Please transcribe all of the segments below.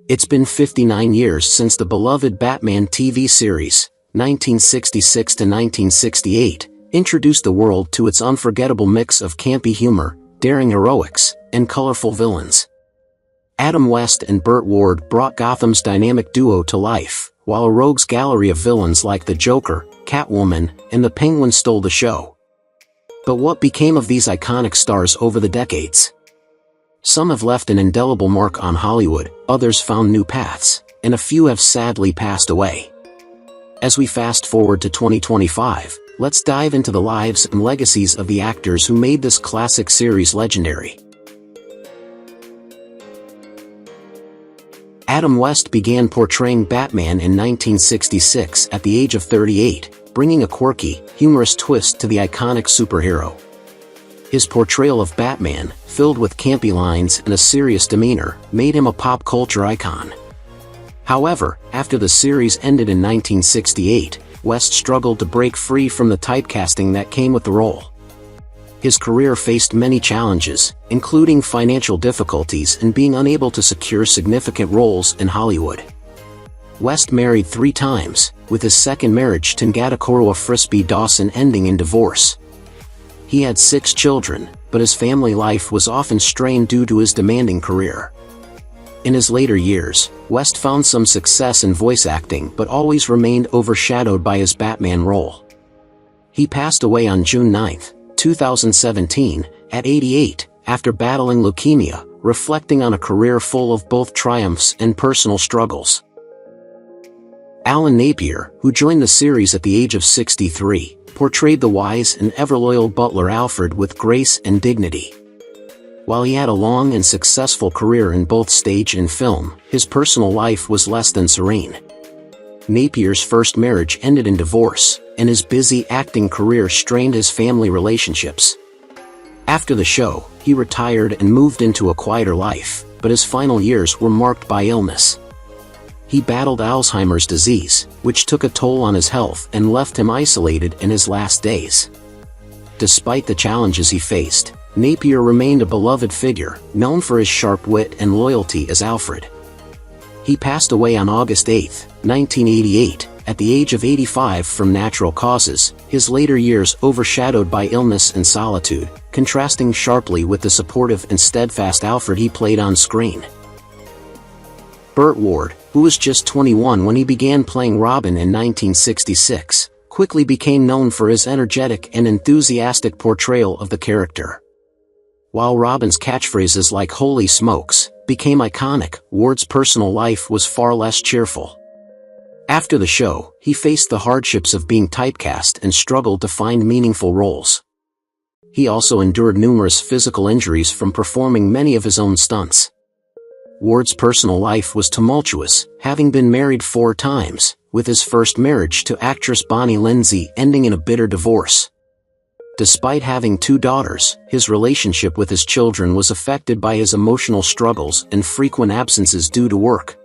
It's been 59 years since the beloved Batman TV series, 1966 to 1968, introduced the world to its unforgettable mix of campy humor, daring heroics, and colorful villains. Adam West and Burt Ward brought Gotham's dynamic duo to life, while a rogues gallery of villains like the Joker, Catwoman, and the Penguin stole the show. But what became of these iconic stars over the decades? Some have left an indelible mark on Hollywood, others found new paths, and a few have sadly passed away. As we fast forward to 2025, let's dive into the lives and legacies of the actors who made this classic series legendary. Adam West began portraying Batman in 1966 at the age of 38, bringing a quirky, humorous twist to the iconic superhero. His portrayal of Batman, filled with campy lines and a serious demeanor, made him a pop culture icon. However, after the series ended in 1968, West struggled to break free from the typecasting that came with the role. His career faced many challenges, including financial difficulties and being unable to secure significant roles in Hollywood. West married 3 times, with his second marriage to Ngatakorua Frisbee Dawson ending in divorce. He had 6 children, but his family life was often strained due to his demanding career. In his later years, West found some success in voice acting but always remained overshadowed by his Batman role. He passed away on June 9, 2017, at 88, after battling leukemia, reflecting on a career full of both triumphs and personal struggles. Alan Napier, who joined the series at the age of 63, portrayed the wise and ever-loyal butler Alfred with grace and dignity. While he had a long and successful career in both stage and film, his personal life was less than serene. Napier's first marriage ended in divorce, and his busy acting career strained his family relationships. After the show, he retired and moved into a quieter life, but his final years were marked by illness. He battled Alzheimer's disease, which took a toll on his health and left him isolated in his last days. Despite the challenges he faced, Napier remained a beloved figure, known for his sharp wit and loyalty as Alfred. He passed away on August 8, 1988, at the age of 85 from natural causes, his later years overshadowed by illness and solitude, contrasting sharply with the supportive and steadfast Alfred he played on screen. Burt Ward, who was just 21 when he began playing Robin in 1966, quickly became known for his energetic and enthusiastic portrayal of the character. While Robin's catchphrases like "Holy smokes" became iconic, Ward's personal life was far less cheerful. After the show, he faced the hardships of being typecast and struggled to find meaningful roles. He also endured numerous physical injuries from performing many of his own stunts. Ward's personal life was tumultuous, having been married 4 times, with his first marriage to actress Bonnie Lindsay ending in a bitter divorce. Despite having 2 daughters, his relationship with his children was affected by his emotional struggles and frequent absences due to work.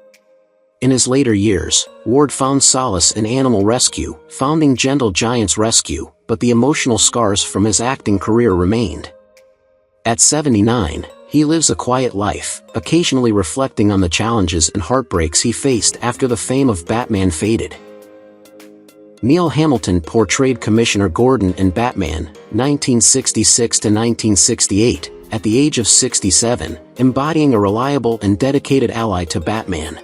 In his later years, Ward found solace in animal rescue, founding Gentle Giants Rescue, but the emotional scars from his acting career remained. At 79, he lives a quiet life, occasionally reflecting on the challenges and heartbreaks he faced after the fame of Batman faded. Neil Hamilton portrayed Commissioner Gordon in Batman, 1966 to 1968, at the age of 67, embodying a reliable and dedicated ally to Batman.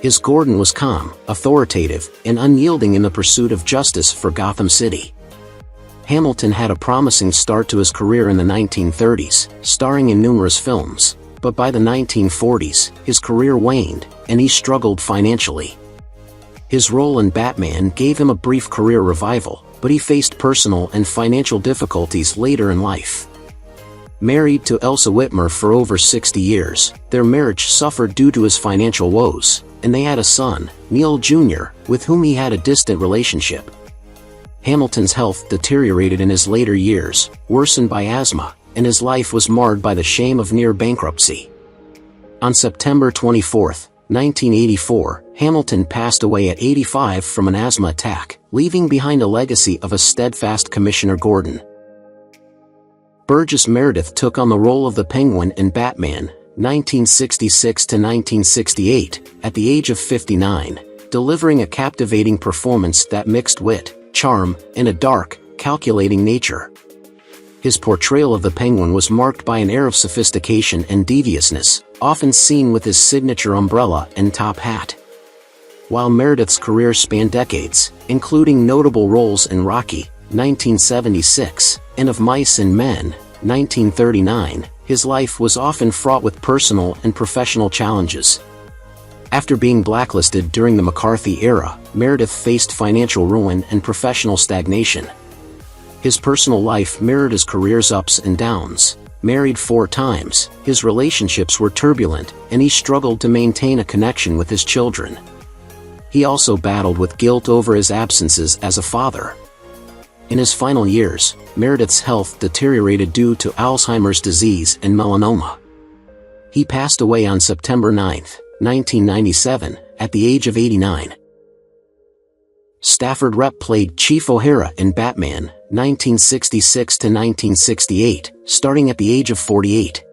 His Gordon was calm, authoritative, and unyielding in the pursuit of justice for Gotham City. Hamilton had a promising start to his career in the 1930s, starring in numerous films, but by the 1940s, his career waned, and he struggled financially. His role in Batman gave him a brief career revival, but he faced personal and financial difficulties later in life. Married to Elsa Whitmer for over 60 years, their marriage suffered due to his financial woes, and they had a son, Neil Jr., with whom he had a distant relationship. Hamilton's health deteriorated in his later years, worsened by asthma, and his life was marred by the shame of near bankruptcy. On September 24, 1984, Hamilton passed away at 85 from an asthma attack, leaving behind a legacy of a steadfast Commissioner Gordon. Burgess Meredith took on the role of the Penguin in Batman, 1966 to 1968, at the age of 59, delivering a captivating performance that mixed wit, charm, and a dark, calculating nature. His portrayal of the Penguin was marked by an air of sophistication and deviousness, often seen with his signature umbrella and top hat. While Meredith's career spanned decades, including notable roles in Rocky, 1976, and Of Mice and Men, 1939, his life was often fraught with personal and professional challenges. After being blacklisted during the McCarthy era, Meredith faced financial ruin and professional stagnation. His personal life mirrored his career's ups and downs. Married 4 times, his relationships were turbulent, and he struggled to maintain a connection with his children. He also battled with guilt over his absences as a father. In his final years, Meredith's health deteriorated due to Alzheimer's disease and melanoma. He passed away on September 9, 1997, at the age of 89. Stafford Rep played Chief O'Hara in Batman, 1966 to 1968, starting at the age of 48.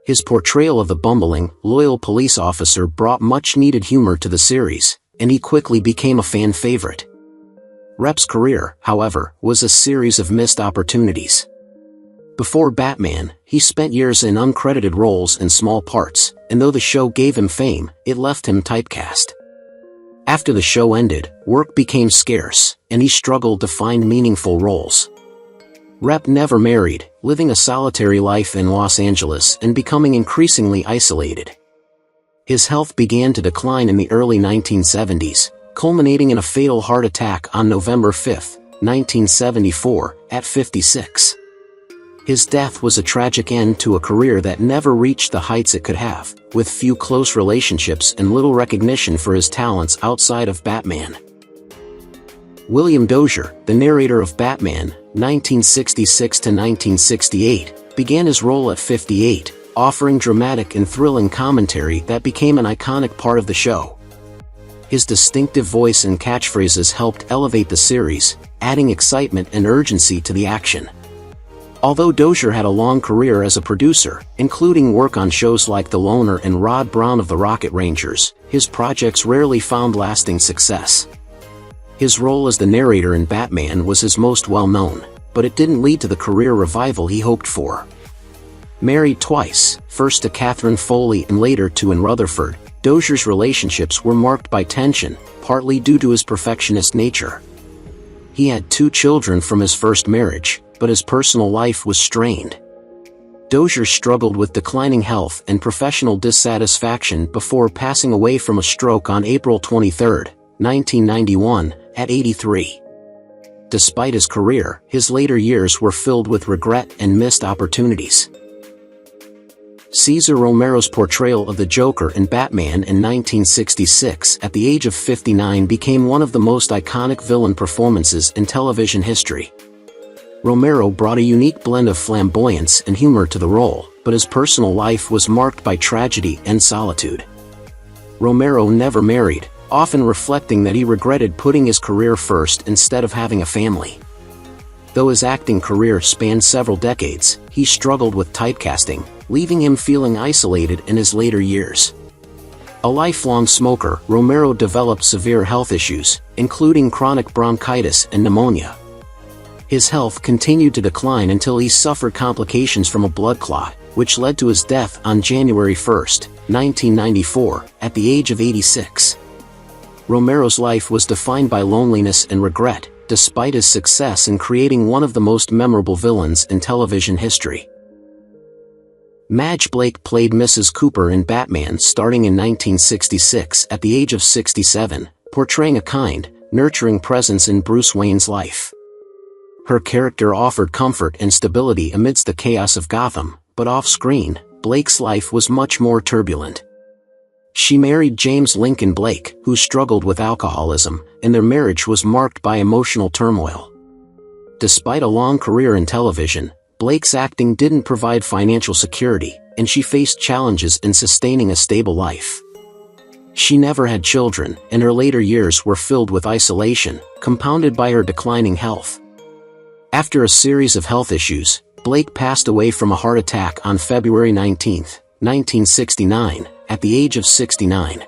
His portrayal of the bumbling, loyal police officer brought much-needed humor to the series, and he quickly became a fan favorite. Rep's career, however, was a series of missed opportunities. Before Batman, he spent years in uncredited roles and small parts, and though the show gave him fame, it left him typecast. After the show ended, work became scarce, and he struggled to find meaningful roles. Rep never married, living a solitary life in Los Angeles and becoming increasingly isolated. His health began to decline in the early 1970s, culminating in a fatal heart attack on November 5, 1974, at 56. His death was a tragic end to a career that never reached the heights it could have, with few close relationships and little recognition for his talents outside of Batman. William Dozier, the narrator of Batman, 1966 to 1968, began his role at 58, offering dramatic and thrilling commentary that became an iconic part of the show. His distinctive voice and catchphrases helped elevate the series, adding excitement and urgency to the action. Although Dozier had a long career as a producer, including work on shows like The Loner and Rod Brown of the Rocket Rangers, his projects rarely found lasting success. His role as the narrator in Batman was his most well-known, but it didn't lead to the career revival he hoped for. Married twice, first to Catherine Foley and later to Ann Rutherford, Dozier's relationships were marked by tension, partly due to his perfectionist nature. He had 2 children from his first marriage, but his personal life was strained. Dozier struggled with declining health and professional dissatisfaction before passing away from a stroke on April 23, 1991, at 83. Despite his career, his later years were filled with regret and missed opportunities. Cesar Romero's portrayal of the Joker in Batman in 1966 at the age of 59 became one of the most iconic villain performances in television history. Romero brought a unique blend of flamboyance and humor to the role, but his personal life was marked by tragedy and solitude. Romero never married, often reflecting that he regretted putting his career first instead of having a family. Though his acting career spanned several decades, he struggled with typecasting, leaving him feeling isolated in his later years. A lifelong smoker, Romero developed severe health issues, including chronic bronchitis and pneumonia. His health continued to decline until he suffered complications from a blood clot, which led to his death on January 1, 1994, at the age of 86. Romero's life was defined by loneliness and regret, despite his success in creating one of the most memorable villains in television history. Madge Blake played Mrs. Cooper in Batman starting in 1966 at the age of 67, portraying a kind, nurturing presence in Bruce Wayne's life. Her character offered comfort and stability amidst the chaos of Gotham, but off-screen, Blake's life was much more turbulent. She married James Lincoln Blake, who struggled with alcoholism, and their marriage was marked by emotional turmoil. Despite a long career in television, Blake's acting didn't provide financial security, and she faced challenges in sustaining a stable life. She never had children, and her later years were filled with isolation, compounded by her declining health. After a series of health issues, Blake passed away from a heart attack on February 19, 1969, at the age of 69.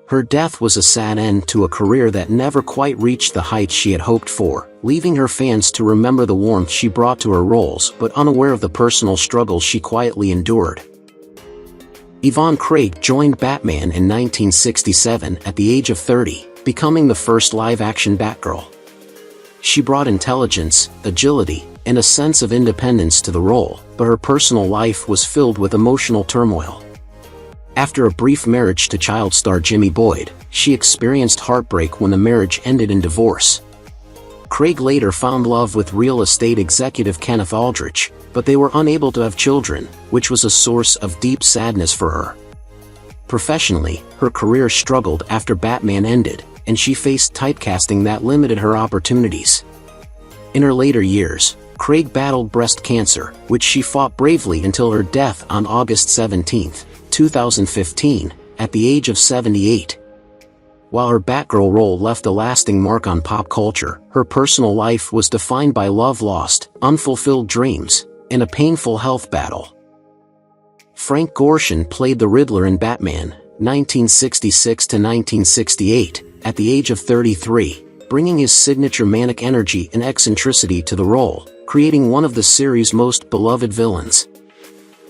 Her death was a sad end to a career that never quite reached the heights she had hoped for, leaving her fans to remember the warmth she brought to her roles but unaware of the personal struggles she quietly endured. Ivon Craig joined Batman in 1967 at the age of 30, becoming the first live-action Batgirl. She brought intelligence, agility, and a sense of independence to the role, but her personal life was filled with emotional turmoil. After a brief marriage to child star Jimmy Boyd, she experienced heartbreak when the marriage ended in divorce. Craig later found love with real estate executive Kenneth Aldrich, but they were unable to have children, which was a source of deep sadness for her. Professionally, her career struggled after Batman ended, and she faced typecasting that limited her opportunities. In her later years, Craig battled breast cancer, which she fought bravely until her death on August 17, 2015, at the age of 78. While her Batgirl role left a lasting mark on pop culture, her personal life was defined by love lost, unfulfilled dreams, and a painful health battle. Frank Gorshin played the Riddler in Batman, 1966 to 1968, at the age of 33, bringing his signature manic energy and eccentricity to the role, creating one of the series' most beloved villains.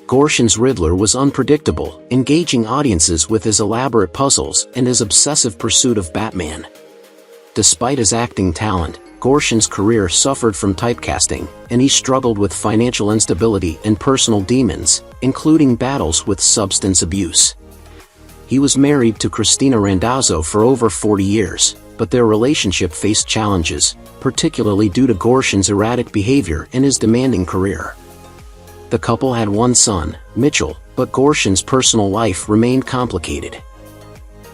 Gorshin's Riddler was unpredictable, engaging audiences with his elaborate puzzles and his obsessive pursuit of Batman. Despite his acting talent, Gorshin's career suffered from typecasting, and he struggled with financial instability and personal demons, including battles with substance abuse. He was married to Cristina Randazzo for over 40 years, but their relationship faced challenges, particularly due to Gorshin's erratic behavior and his demanding career. The couple had one son, Mitchell, but Gorshin's personal life remained complicated.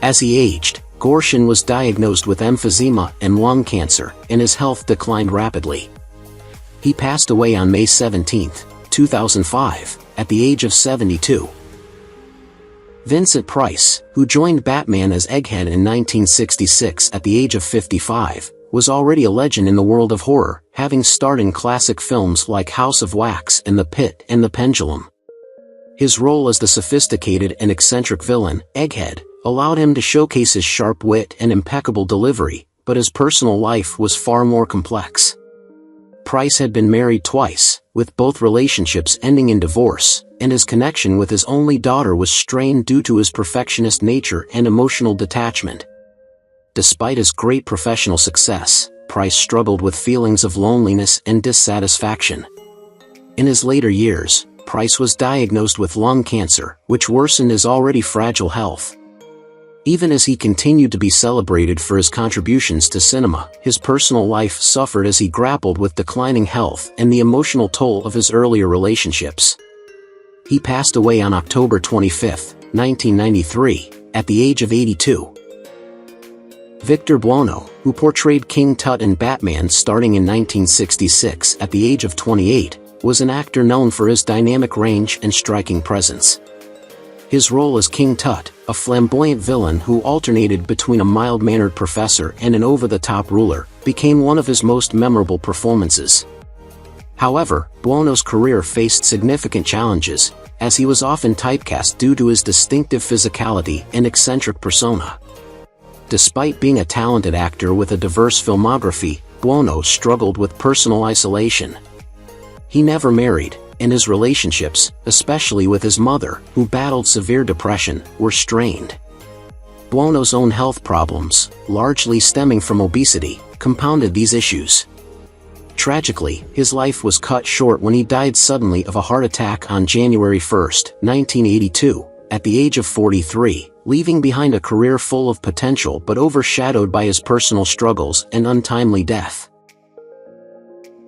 As he aged, Gorshin was diagnosed with emphysema and lung cancer, and his health declined rapidly. He passed away on May 17, 2005, at the age of 72. Vincent Price, who joined Batman as Egghead in 1966 at the age of 55, was already a legend in the world of horror, having starred in classic films like House of Wax and The Pit and The Pendulum. His role as the sophisticated and eccentric villain, Egghead, allowed him to showcase his sharp wit and impeccable delivery, but his personal life was far more complex. Price had been married twice, with both relationships ending in divorce, and his connection with his only daughter was strained due to his perfectionist nature and emotional detachment. Despite his great professional success, Price struggled with feelings of loneliness and dissatisfaction. In his later years, Price was diagnosed with lung cancer, which worsened his already fragile health. Even as he continued to be celebrated for his contributions to cinema, his personal life suffered as he grappled with declining health and the emotional toll of his earlier relationships. He passed away on October 25, 1993, at the age of 82. Victor Buono, who portrayed King Tut in Batman starting in 1966 at the age of 28, was an actor known for his dynamic range and striking presence. His role as King Tut, a flamboyant villain who alternated between a mild-mannered professor and an over-the-top ruler, became one of his most memorable performances. However, Buono's career faced significant challenges, as he was often typecast due to his distinctive physicality and eccentric persona. Despite being a talented actor with a diverse filmography, Buono struggled with personal isolation. He never married, and his relationships, especially with his mother, who battled severe depression, were strained. Buono's own health problems, largely stemming from obesity, compounded these issues. Tragically, his life was cut short when he died suddenly of a heart attack on January 1, 1982, at the age of 43, leaving behind a career full of potential but overshadowed by his personal struggles and untimely death.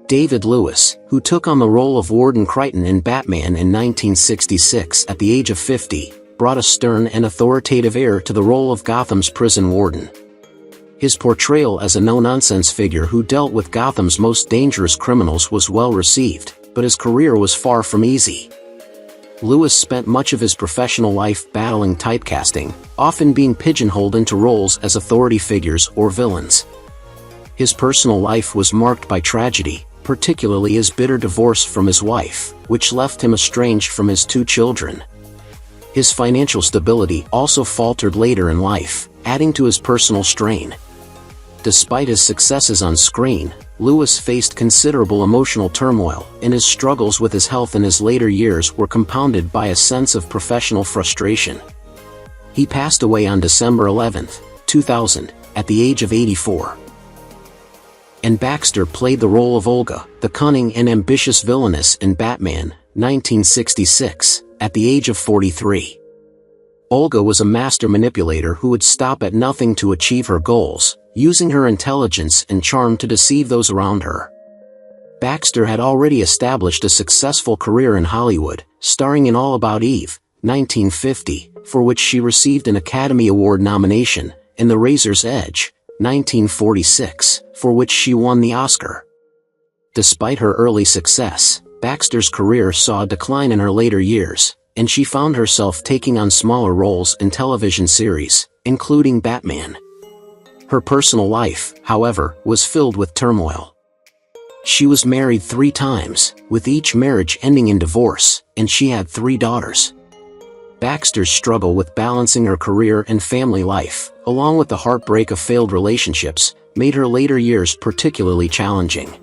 David Lewis, who took on the role of Warden Crichton in Batman in 1966 at the age of 50, brought a stern and authoritative air to the role of Gotham's prison warden. His portrayal as a no-nonsense figure who dealt with Gotham's most dangerous criminals was well received, but his career was far from easy. Lewis spent much of his professional life battling typecasting, often being pigeonholed into roles as authority figures or villains. His personal life was marked by tragedy, particularly his bitter divorce from his wife, which left him estranged from his two children. His financial stability also faltered later in life, adding to his personal strain. Despite his successes on screen, Lewis faced considerable emotional turmoil, and his struggles with his health in his later years were compounded by a sense of professional frustration. He passed away on December 11, 2000, at the age of 84. And Baxter played the role of Olga, the cunning and ambitious villainess in Batman, 1966, at the age of 43. Olga was a master manipulator who would stop at nothing to achieve her goals, using her intelligence and charm to deceive those around her. Baxter had already established a successful career in Hollywood, starring in All About Eve, 1950, for which she received an Academy Award nomination, and The Razor's Edge, 1946, for which she won the Oscar. Despite her early success, Baxter's career saw a decline in her later years, and she found herself taking on smaller roles in television series, including Batman. Her personal life, however, was filled with turmoil. She was married 3 times, with each marriage ending in divorce, and she had 3 daughters. Baxter's struggle with balancing her career and family life, along with the heartbreak of failed relationships, made her later years particularly challenging.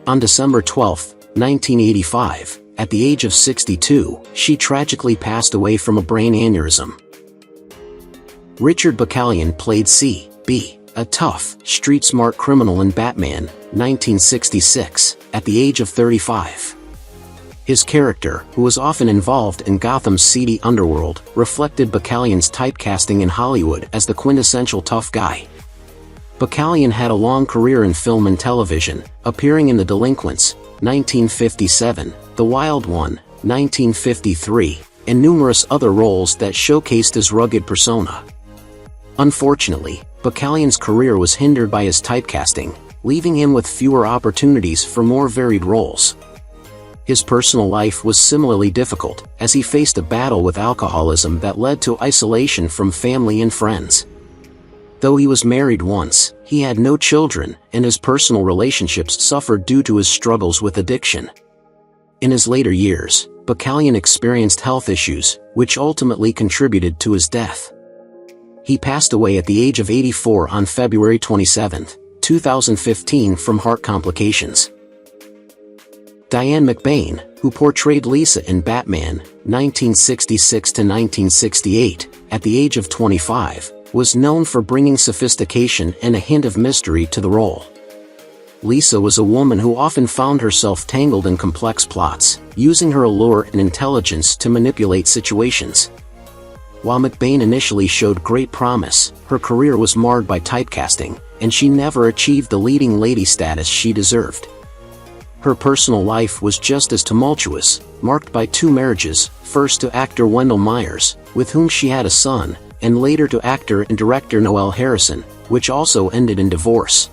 On December 12, 1985, at the age of 62, she tragically passed away from a brain aneurysm. Richard Bacallion played C.B., a tough, street-smart criminal in Batman, 1966, at the age of 35. His character, who was often involved in Gotham's seedy underworld, reflected Bacallion's typecasting in Hollywood as the quintessential tough guy. Bacallion had a long career in film and television, appearing in The Delinquents, 1957, The Wild One, 1953, and numerous other roles that showcased his rugged persona. Unfortunately, Bacallion's career was hindered by his typecasting, leaving him with fewer opportunities for more varied roles. His personal life was similarly difficult, as he faced a battle with alcoholism that led to isolation from family and friends. Though he was married once, he had no children, and his personal relationships suffered due to his struggles with addiction. In his later years, Bacallion experienced health issues, which ultimately contributed to his death. He passed away at the age of 84 on February 27, 2015 from heart complications. Diane McBain, who portrayed Lisa in Batman, 1966 to 1968, at the age of 25, was known for bringing sophistication and a hint of mystery to the role. Lisa was a woman who often found herself tangled in complex plots, using her allure and intelligence to manipulate situations. While McBain initially showed great promise, her career was marred by typecasting, and she never achieved the leading lady status she deserved. Her personal life was just as tumultuous, marked by 2 marriages, first to actor Wendell Myers, with whom she had a son, and later to actor and director Noel Harrison, which also ended in divorce.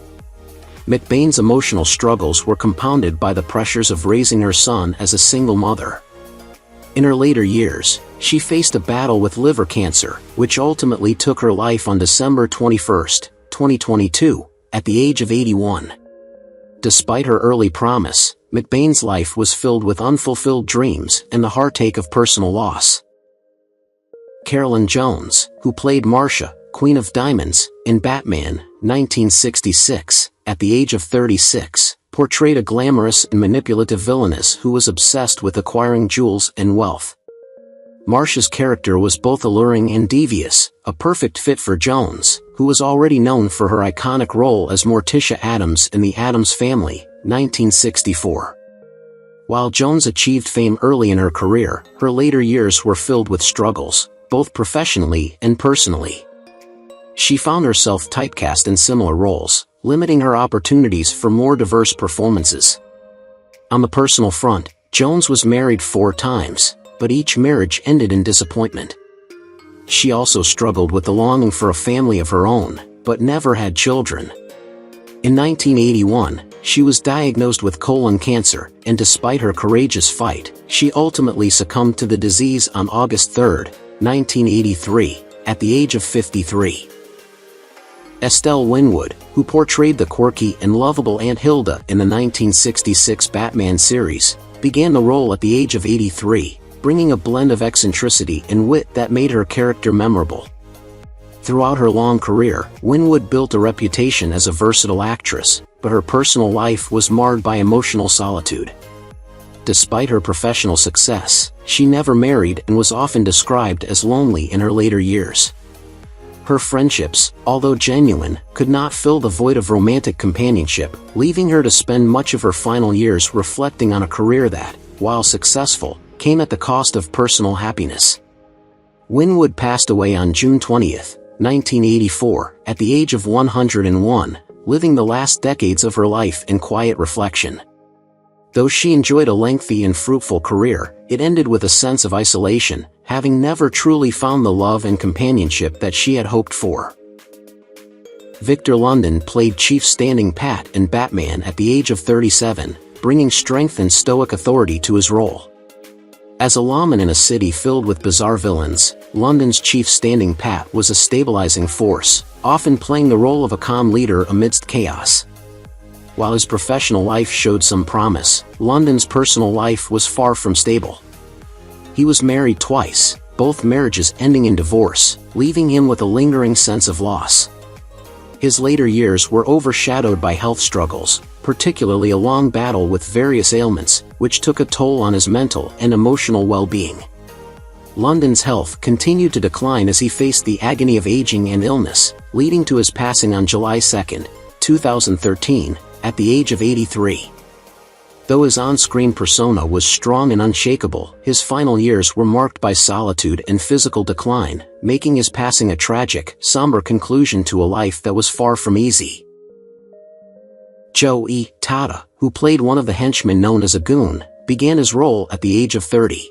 McBain's emotional struggles were compounded by the pressures of raising her son as a single mother. In her later years, she faced a battle with liver cancer, which ultimately took her life on December 21, 2022, at the age of 81. Despite her early promise, McBain's life was filled with unfulfilled dreams and the heartache of personal loss. Carolyn Jones, who played Marcia, Queen of Diamonds, in Batman, 1966, at the age of 36, portrayed a glamorous and manipulative villainess who was obsessed with acquiring jewels and wealth. Marcia's character was both alluring and devious, a perfect fit for Jones, who was already known for her iconic role as Morticia Addams in The Addams Family, 1964. While Jones achieved fame early in her career, her later years were filled with struggles, both professionally and personally. She found herself typecast in similar roles, limiting her opportunities for more diverse performances. On the personal front, Jones was married 4 times, but each marriage ended in disappointment. She also struggled with the longing for a family of her own, but never had children. In 1981, she was diagnosed with colon cancer, and despite her courageous fight, she ultimately succumbed to the disease on August 3, 1983, at the age of 53. Estelle Winwood, who portrayed the quirky and lovable Aunt Hilda in the 1966 Batman series, began the role at the age of 83, bringing a blend of eccentricity and wit that made her character memorable. Throughout her long career, Winwood built a reputation as a versatile actress, but her personal life was marred by emotional solitude. Despite her professional success, she never married and was often described as lonely in her later years. Her friendships, although genuine, could not fill the void of romantic companionship, leaving her to spend much of her final years reflecting on a career that, while successful, came at the cost of personal happiness. Winwood passed away on June 20, 1984, at the age of 101, living the last decades of her life in quiet reflection. Though she enjoyed a lengthy and fruitful career, it ended with a sense of isolation, having never truly found the love and companionship that she had hoped for. Victor London played Chief Standing Pat in Batman at the age of 37, bringing strength and stoic authority to his role. As a lawman in a city filled with bizarre villains, London's Chief Standing Pat was a stabilizing force, often playing the role of a calm leader amidst chaos. While his professional life showed some promise, London's personal life was far from stable. He was married twice, both marriages ending in divorce, leaving him with a lingering sense of loss. His later years were overshadowed by health struggles, particularly a long battle with various ailments, which took a toll on his mental and emotional well-being. London's health continued to decline as he faced the agony of aging and illness, leading to his passing on July 2, 2013, at the age of 83. Though his on-screen persona was strong and unshakable, his final years were marked by solitude and physical decline, making his passing a tragic, somber conclusion to a life that was far from easy. Joe E. Tada, who played one of the henchmen known as a goon, began his role at the age of 30.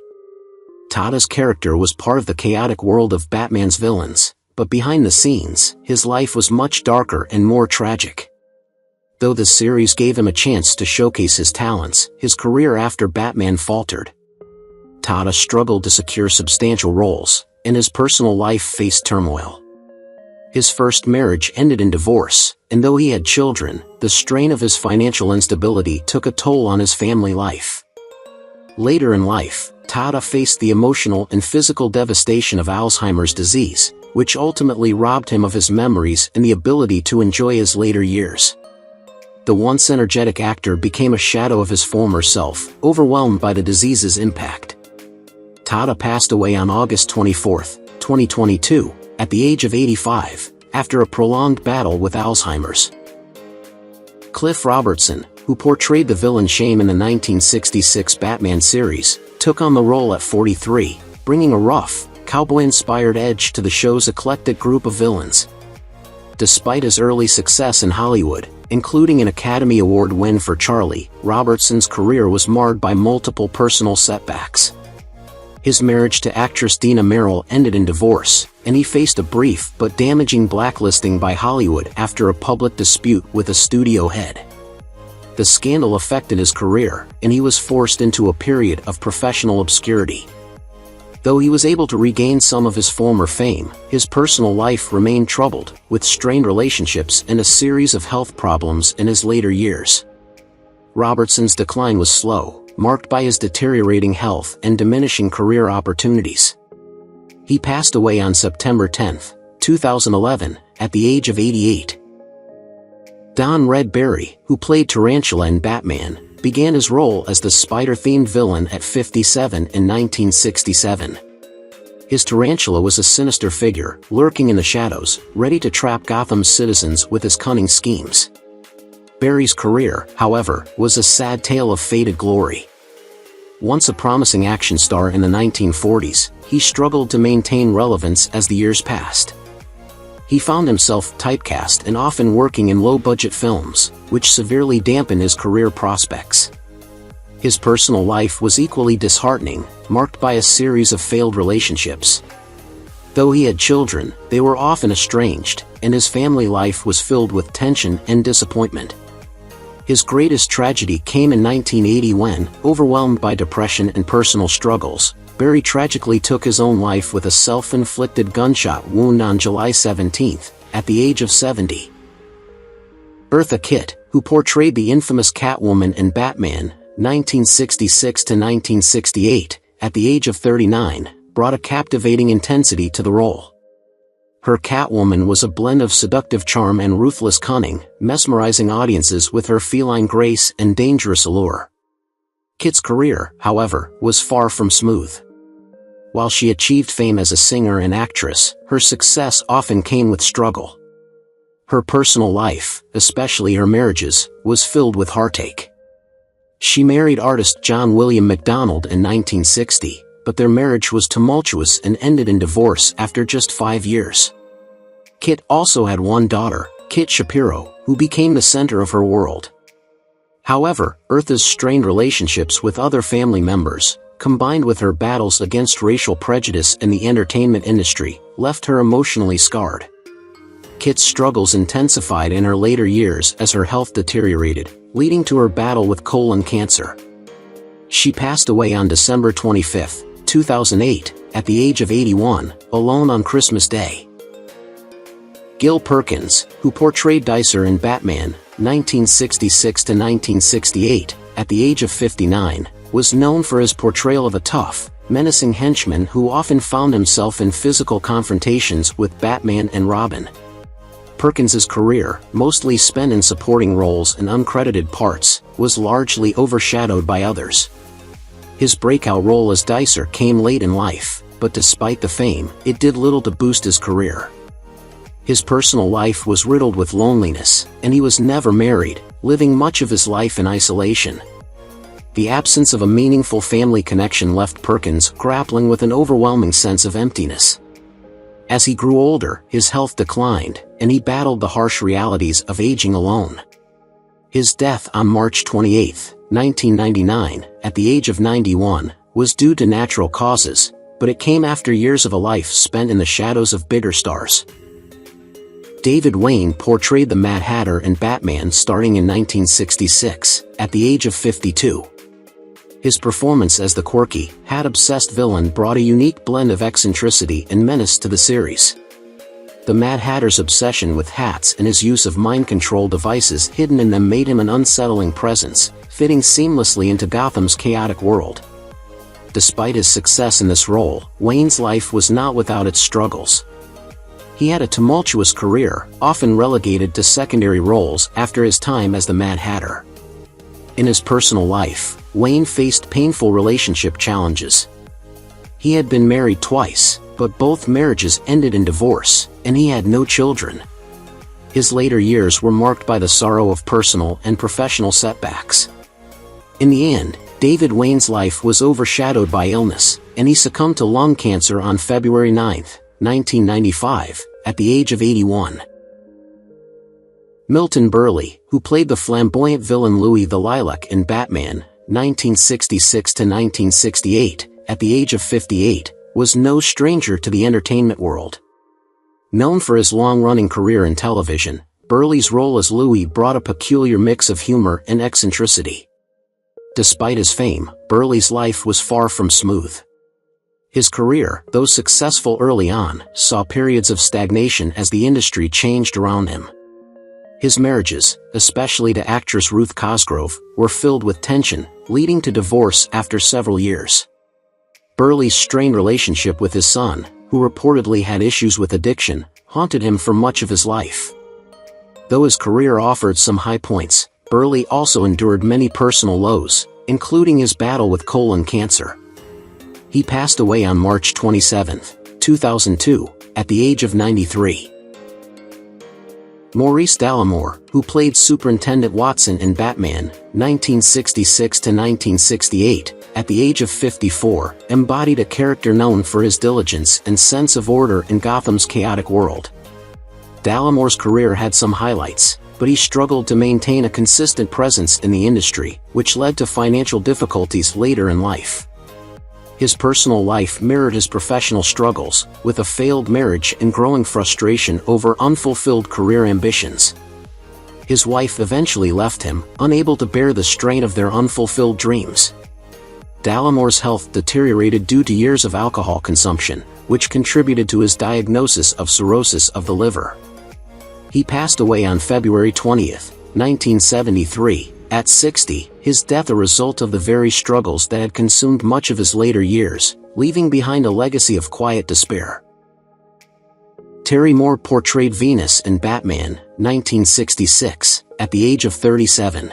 Tada's character was part of the chaotic world of Batman's villains, but behind the scenes, his life was much darker and more tragic. Though the series gave him a chance to showcase his talents, his career after Batman faltered. Tada struggled to secure substantial roles, and his personal life faced turmoil. His first marriage ended in divorce, and though he had children, the strain of his financial instability took a toll on his family life. Later in life, Tada faced the emotional and physical devastation of Alzheimer's disease, which ultimately robbed him of his memories and the ability to enjoy his later years. The once energetic actor became a shadow of his former self, overwhelmed by the disease's impact. Tada passed away on August 24, 2022, at the age of 85, after a prolonged battle with Alzheimer's. Cliff Robertson, who portrayed the villain Shame in the 1966 Batman series, took on the role at 43, bringing a rough, cowboy-inspired edge to the show's eclectic group of villains. Despite his early success in Hollywood, including an Academy Award win for Charlie, Robertson's career was marred by multiple personal setbacks. His marriage to actress Dina Merrill ended in divorce, and he faced a brief but damaging blacklisting by Hollywood after a public dispute with a studio head. The scandal affected his career, and he was forced into a period of professional obscurity. Though he was able to regain some of his former fame, his personal life remained troubled, with strained relationships and a series of health problems in his later years. Robertson's decline was slow, marked by his deteriorating health and diminishing career opportunities. He passed away on September 10, 2011, at the age of 88. Don Redberry, who played Tarantula in Batman, began his role as the spider-themed villain at 57 in 1967. His tarantula was a sinister figure, lurking in the shadows, ready to trap Gotham's citizens with his cunning schemes. Barry's career, however, was a sad tale of faded glory. Once a promising action star in the 1940s, he struggled to maintain relevance as the years passed. He found himself typecast and often working in low-budget films, which severely dampened his career prospects. His personal life was equally disheartening, marked by a series of failed relationships. Though he had children, they were often estranged, and his family life was filled with tension and disappointment. His greatest tragedy came in 1980 when, overwhelmed by depression and personal struggles, Barry tragically took his own life with a self-inflicted gunshot wound on July 17, at the age of 70. Eartha Kitt, who portrayed the infamous Catwoman in Batman, 1966 to 1968, at the age of 39, brought a captivating intensity to the role. Her Catwoman was a blend of seductive charm and ruthless cunning, mesmerizing audiences with her feline grace and dangerous allure. Kit's career, however, was far from smooth. While she achieved fame as a singer and actress, her success often came with struggle. Her personal life, especially her marriages, was filled with heartache. She married artist John William MacDonald in 1960, but their marriage was tumultuous and ended in divorce after just 5 years. Kit also had one daughter, Kit Shapiro, who became the center of her world. However, Eartha's strained relationships with other family members, combined with her battles against racial prejudice in the entertainment industry, left her emotionally scarred. Kit's struggles intensified in her later years as her health deteriorated, leading to her battle with colon cancer. She passed away on December 25, 2008, at the age of 81, alone on Christmas Day. Gil Perkins, who portrayed Dicer in Batman, 1966–1968, at the age of 59, was known for his portrayal of a tough, menacing henchman who often found himself in physical confrontations with Batman and Robin. Perkins's career, mostly spent in supporting roles and uncredited parts, was largely overshadowed by others. His breakout role as Dicer came late in life, but despite the fame, it did little to boost his career. His personal life was riddled with loneliness, and he was never married, living much of his life in isolation. The absence of a meaningful family connection left Perkins grappling with an overwhelming sense of emptiness. As he grew older, his health declined, and he battled the harsh realities of aging alone. His death on March 28, 1999, at the age of 91, was due to natural causes, but it came after years of a life spent in the shadows of bigger stars. David Wayne portrayed the Mad Hatter in Batman starting in 1966, at the age of 52. His performance as the quirky, hat-obsessed villain brought a unique blend of eccentricity and menace to the series. The Mad Hatter's obsession with hats and his use of mind control devices hidden in them made him an unsettling presence, fitting seamlessly into Gotham's chaotic world. Despite his success in this role, Wayne's life was not without its struggles. He had a tumultuous career, often relegated to secondary roles after his time as the Mad Hatter. In his personal life, Wayne faced painful relationship challenges. He had been married twice, but both marriages ended in divorce, and he had no children. His later years were marked by the sorrow of personal and professional setbacks. In the end, David Wayne's life was overshadowed by illness, and he succumbed to lung cancer on February 9, 1995, at the age of 81. Milton Burley, who played the flamboyant villain Louis the Lilac in Batman, 1966–1968, at the age of 58, was no stranger to the entertainment world. Known for his long-running career in television, Burley's role as Louis brought a peculiar mix of humor and eccentricity. Despite his fame, Burley's life was far from smooth. His career, though successful early on, saw periods of stagnation as the industry changed around him. His marriages, especially to actress Ruth Cosgrove, were filled with tension, leading to divorce after several years. Burley's strained relationship with his son, who reportedly had issues with addiction, haunted him for much of his life. Though his career offered some high points, Burley also endured many personal lows, including his battle with colon cancer. He passed away on March 27, 2002, at the age of 93. Maurice Dallimore, who played Superintendent Watson in Batman, 1966–1968, at the age of 54, embodied a character known for his diligence and sense of order in Gotham's chaotic world. Dallimore's career had some highlights, but he struggled to maintain a consistent presence in the industry, which led to financial difficulties later in life. His personal life mirrored his professional struggles, with a failed marriage and growing frustration over unfulfilled career ambitions. His wife eventually left him, unable to bear the strain of their unfulfilled dreams. Dallimore's health deteriorated due to years of alcohol consumption, which contributed to his diagnosis of cirrhosis of the liver. He passed away on February 20, 1973, At 60, his death a result of the very struggles that had consumed much of his later years, leaving behind a legacy of quiet despair. Terry Moore portrayed Venus in Batman, 1966, at the age of 37.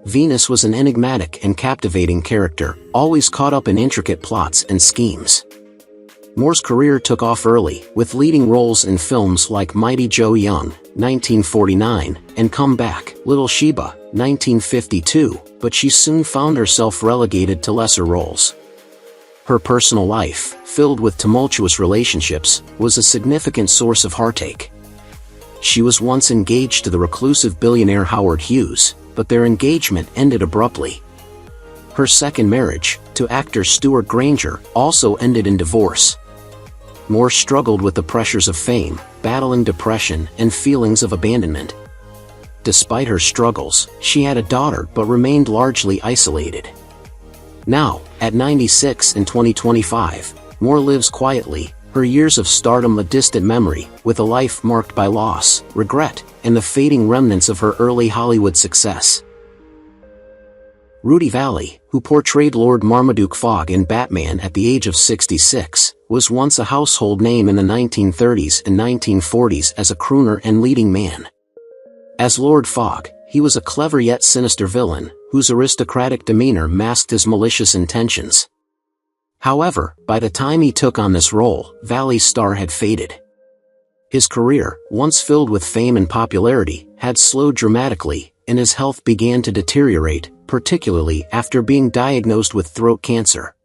Venus was an enigmatic and captivating character, always caught up in intricate plots and schemes. Moore's career took off early, with leading roles in films like Mighty Joe Young, 1949, and Come Back, Little Sheba, 1952, but she soon found herself relegated to lesser roles. Her personal life, filled with tumultuous relationships, was a significant source of heartache. She was once engaged to the reclusive billionaire Howard Hughes, but their engagement ended abruptly. Her second marriage, to actor Stuart Granger, also ended in divorce. Moore struggled with the pressures of fame, battling depression and feelings of abandonment. Despite her struggles, she had a daughter but remained largely isolated. Now, at 96 in 2025, Moore lives quietly, her years of stardom a distant memory, with a life marked by loss, regret, and the fading remnants of her early Hollywood success. Rudy Valley, who portrayed Lord Marmaduke Fogg in Batman at the age of 66, was once a household name in the 1930s and 1940s as a crooner and leading man. As Lord Fogg, he was a clever yet sinister villain, whose aristocratic demeanor masked his malicious intentions. However, by the time he took on this role, Valley's star had faded. His career, once filled with fame and popularity, had slowed dramatically, and his health began to deteriorate, particularly after being diagnosed with throat cancer.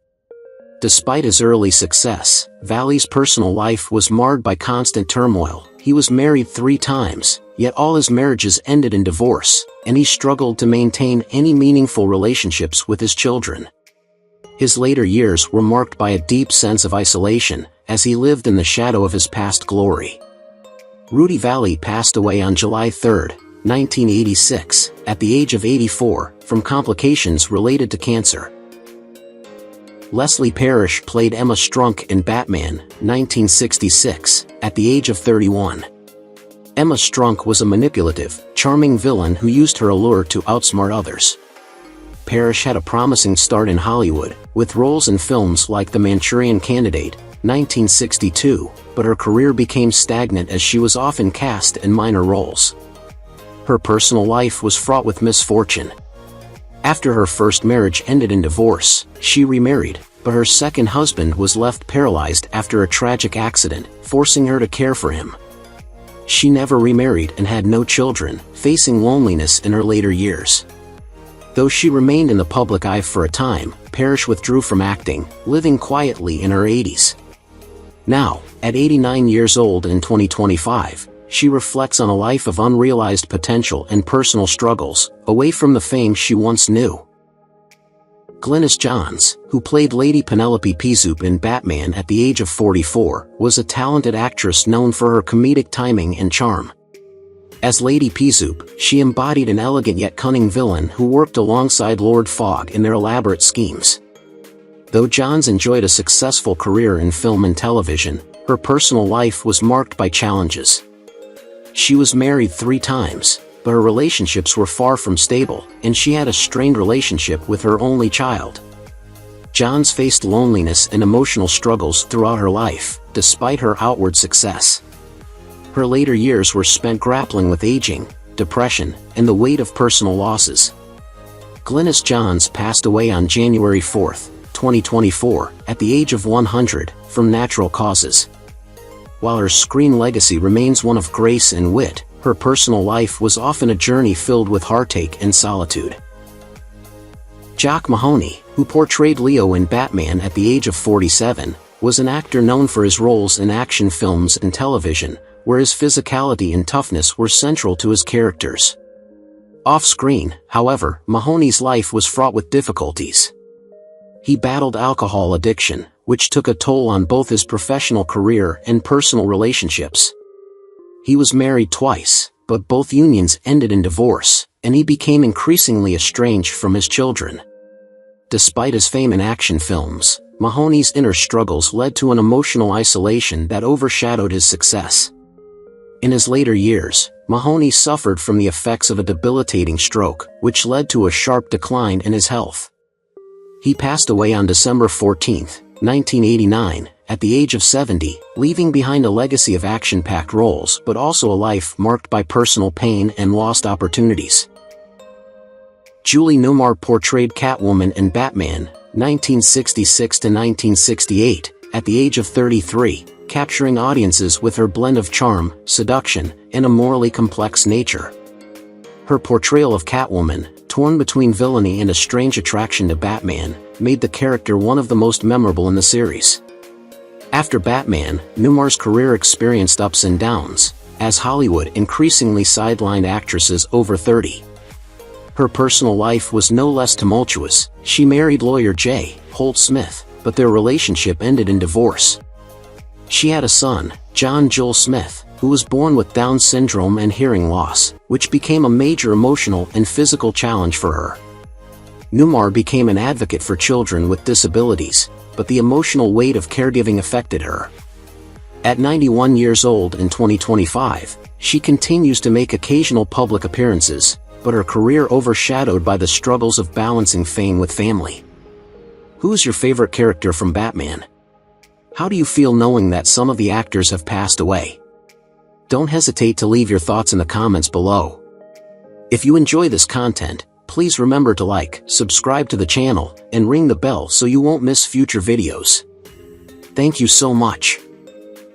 Despite his early success, Valley's personal life was marred by constant turmoil. He was married 3 times, yet all his marriages ended in divorce, and he struggled to maintain any meaningful relationships with his children. His later years were marked by a deep sense of isolation, as he lived in the shadow of his past glory. Rudy Valley passed away on July 3, 1986, at the age of 84, from complications related to cancer. Leslie Parish played Emma Strunk in Batman, 1966, at the age of 31. Emma Strunk was a manipulative, charming villain who used her allure to outsmart others. Parish had a promising start in Hollywood, with roles in films like The Manchurian Candidate, 1962, but her career became stagnant as she was often cast in minor roles. Her personal life was fraught with misfortune. After her first marriage ended in divorce, she remarried, but her second husband was left paralyzed after a tragic accident, forcing her to care for him. She never remarried and had no children, facing loneliness in her later years. Though she remained in the public eye for a time, Parish withdrew from acting, living quietly in her 80s. Now, at 89 years old in 2025, she reflects on a life of unrealized potential and personal struggles, away from the fame she once knew. Glennis Johns, who played Lady Penelope Peasoop in Batman at the age of 44, was a talented actress known for her comedic timing and charm. As Lady Peasoop, she embodied an elegant yet cunning villain who worked alongside Lord Fogg in their elaborate schemes. Though Johns enjoyed a successful career in film and television, her personal life was marked by challenges. She was married 3 times, but her relationships were far from stable, and she had a strained relationship with her only child. Johns faced loneliness and emotional struggles throughout her life, despite her outward success. Her later years were spent grappling with aging, depression, and the weight of personal losses. Glennis Johns passed away on January 4, 2024, at the age of 100, from natural causes. While her screen legacy remains one of grace and wit, her personal life was often a journey filled with heartache and solitude. Jock Mahoney, who portrayed Leo in Batman at the age of 47, was an actor known for his roles in action films and television, where his physicality and toughness were central to his characters. Off-screen, however, Mahoney's life was fraught with difficulties. He battled alcohol addiction, which took a toll on both his professional career and personal relationships. He was married twice, but both unions ended in divorce, and he became increasingly estranged from his children. Despite his fame in action films, Mahoney's inner struggles led to an emotional isolation that overshadowed his success. In his later years, Mahoney suffered from the effects of a debilitating stroke, which led to a sharp decline in his health. He passed away on December 14, 1989, at the age of 70, leaving behind a legacy of action-packed roles but also a life marked by personal pain and lost opportunities. Julie Newmar portrayed Catwoman in Batman, 1966 to 1968, at the age of 33, capturing audiences with her blend of charm, seduction, and a morally complex nature. Her portrayal of Catwoman, torn between villainy and a strange attraction to Batman, made the character one of the most memorable in the series. After Batman, Newmar's career experienced ups and downs, as Hollywood increasingly sidelined actresses over 30. Her personal life was no less tumultuous. She married lawyer J. Holt Smith, but their relationship ended in divorce. She had a son, John Joel Smith, who was born with Down syndrome and hearing loss, which became a major emotional and physical challenge for her. Newmar became an advocate for children with disabilities, but the emotional weight of caregiving affected her. At 91 years old in 2025, she continues to make occasional public appearances, but her career overshadowed by the struggles of balancing fame with family. Who's your favorite character from Batman? How do you feel knowing that some of the actors have passed away? Don't hesitate to leave your thoughts in the comments below. If you enjoy this content, please remember to like, subscribe to the channel, and ring the bell so you won't miss future videos. Thank you so much.